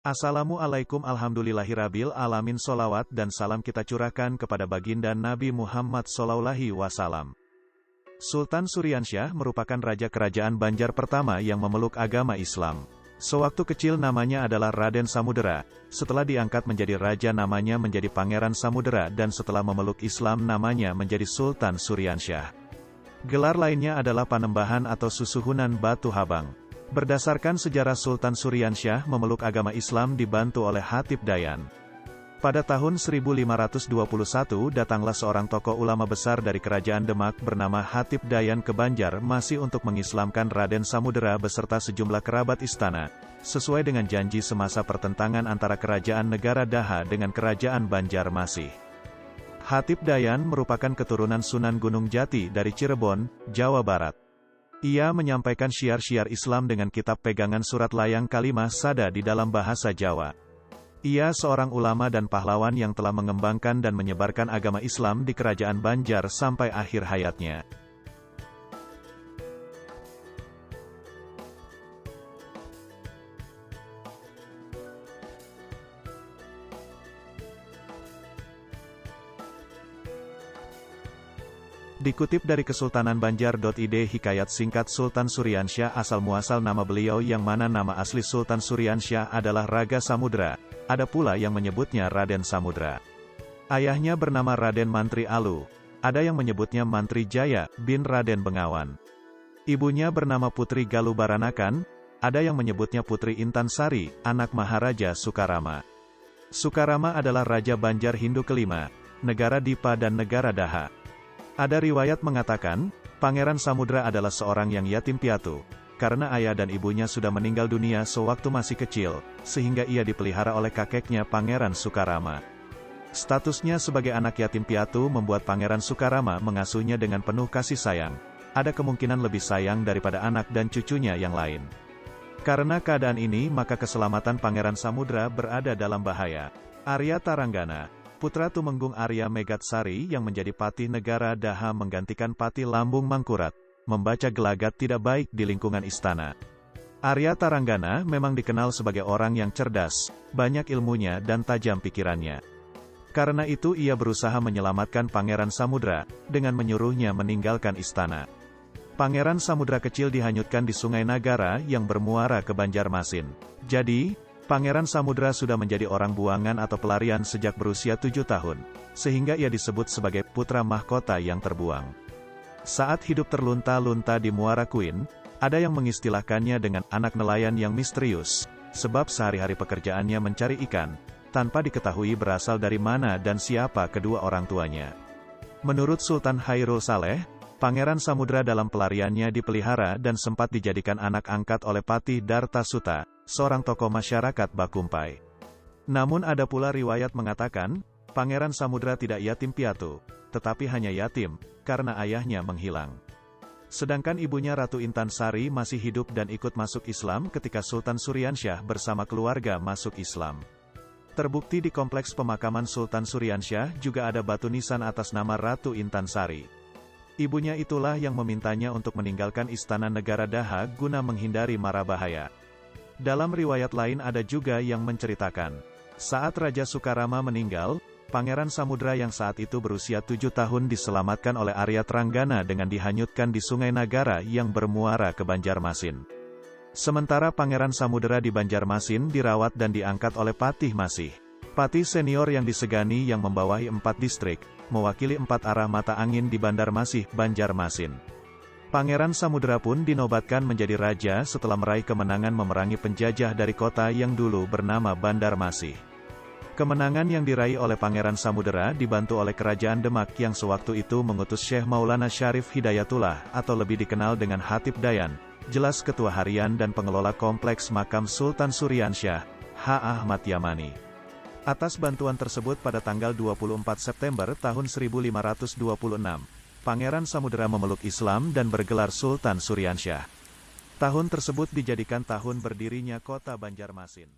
Assalamualaikum alhamdulillahirabbil alamin. Sholawat dan salam kita curahkan kepada baginda Nabi Muhammad SAW. Sultan Suryansyah merupakan raja kerajaan Banjar pertama yang memeluk agama Islam. Sewaktu kecil namanya adalah Raden Samudera, setelah diangkat menjadi raja namanya menjadi Pangeran Samudera dan setelah memeluk Islam namanya menjadi Sultan Suryansyah. Gelar lainnya adalah Panembahan atau Susuhunan Batu Habang. Berdasarkan sejarah, Sultan Suryansyah memeluk agama Islam dibantu oleh Hatib Dayan. Pada tahun 1521 datanglah seorang tokoh ulama besar dari kerajaan Demak bernama Hatib Dayan ke Banjar masih untuk mengislamkan Raden Samudera beserta sejumlah kerabat istana, sesuai dengan janji semasa pertentangan antara kerajaan negara Daha dengan kerajaan Banjarmasih. Hatib Dayan merupakan keturunan Sunan Gunung Jati dari Cirebon, Jawa Barat. Ia menyampaikan syiar-syiar Islam dengan kitab pegangan surat layang kalimah sada di dalam bahasa Jawa. Ia seorang ulama dan pahlawan yang telah mengembangkan dan menyebarkan agama Islam di kerajaan Banjar sampai akhir hayatnya. Dikutip dari Kesultanan Banjar.id, hikayat singkat Sultan Suryansyah asal-muasal nama beliau yang mana nama asli Sultan Suryansyah adalah Raga Samudera, ada pula yang menyebutnya Raden Samudera. Ayahnya bernama Raden Mantri Alu, ada yang menyebutnya Mantri Jaya bin Raden Bengawan. Ibunya bernama Putri Galuh Baranakan, ada yang menyebutnya Putri Intan Sari, anak Maharaja Sukarama. Sukarama adalah Raja Banjar Hindu kelima, negara Dipa dan negara Daha. Ada riwayat mengatakan, Pangeran Samudera adalah seorang yang yatim piatu, karena ayah dan ibunya sudah meninggal dunia sewaktu masih kecil, sehingga ia dipelihara oleh kakeknya Pangeran Sukarama. Statusnya sebagai anak yatim piatu membuat Pangeran Sukarama mengasuhnya dengan penuh kasih sayang. Ada kemungkinan lebih sayang daripada anak dan cucunya yang lain. Karena keadaan ini maka keselamatan Pangeran Samudera berada dalam bahaya. Arya Taranggana, putra Tumenggung Arya Megatsari yang menjadi patih negara Daha menggantikan Patih Lambung Mangkurat, membaca gelagat tidak baik di lingkungan istana. Arya Taranggana memang dikenal sebagai orang yang cerdas, banyak ilmunya dan tajam pikirannya. Karena itu ia berusaha menyelamatkan Pangeran Samudera, dengan menyuruhnya meninggalkan istana. Pangeran Samudera kecil dihanyutkan di Sungai Nagara yang bermuara ke Banjarmasin. Jadi, Pangeran Samudera sudah menjadi orang buangan atau pelarian sejak berusia 7 tahun, sehingga ia disebut sebagai putra mahkota yang terbuang. Saat hidup terlunta-lunta di Muara Kuin, ada yang mengistilahkannya dengan anak nelayan yang misterius, sebab sehari-hari pekerjaannya mencari ikan, tanpa diketahui berasal dari mana dan siapa kedua orang tuanya. Menurut Sultan Hairul Saleh, Pangeran Samudera dalam pelariannya dipelihara dan sempat dijadikan anak angkat oleh Patih Dartasuta, seorang tokoh masyarakat Bakumpai. Namun ada pula riwayat mengatakan, Pangeran Samudera tidak yatim piatu, tetapi hanya yatim, karena ayahnya menghilang. Sedangkan ibunya Ratu Intan Sari masih hidup dan ikut masuk Islam ketika Sultan Suryansyah bersama keluarga masuk Islam. Terbukti di kompleks pemakaman Sultan Suryansyah juga ada batu nisan atas nama Ratu Intan Sari. Ibunya itulah yang memintanya untuk meninggalkan istana negara Daha guna menghindari mara bahaya. Dalam riwayat lain ada juga yang menceritakan, saat Raja Sukarama meninggal, Pangeran Samudera yang saat itu berusia 7 tahun diselamatkan oleh Arya Taranggana dengan dihanyutkan di Sungai Nagara yang bermuara ke Banjarmasin. Sementara Pangeran Samudera di Banjarmasin dirawat dan diangkat oleh Patih Masih. Patih senior yang disegani yang membawahi 4 distrik, mewakili 4 arah mata angin di Banjarmasih, Banjarmasin. Pangeran Samudera pun dinobatkan menjadi raja setelah meraih kemenangan memerangi penjajah dari kota yang dulu bernama Bandarmasih. Kemenangan yang diraih oleh Pangeran Samudera dibantu oleh kerajaan Demak yang sewaktu itu mengutus Syekh Maulana Syarif Hidayatullah atau lebih dikenal dengan Hatib Dayan, jelas ketua harian dan pengelola kompleks makam Sultan Suryansyah, H. Ahmad Yamani. Atas bantuan tersebut pada tanggal 24 September tahun 1526, Pangeran Samudera memeluk Islam dan bergelar Sultan Suryansyah. Tahun tersebut dijadikan tahun berdirinya kota Banjarmasin.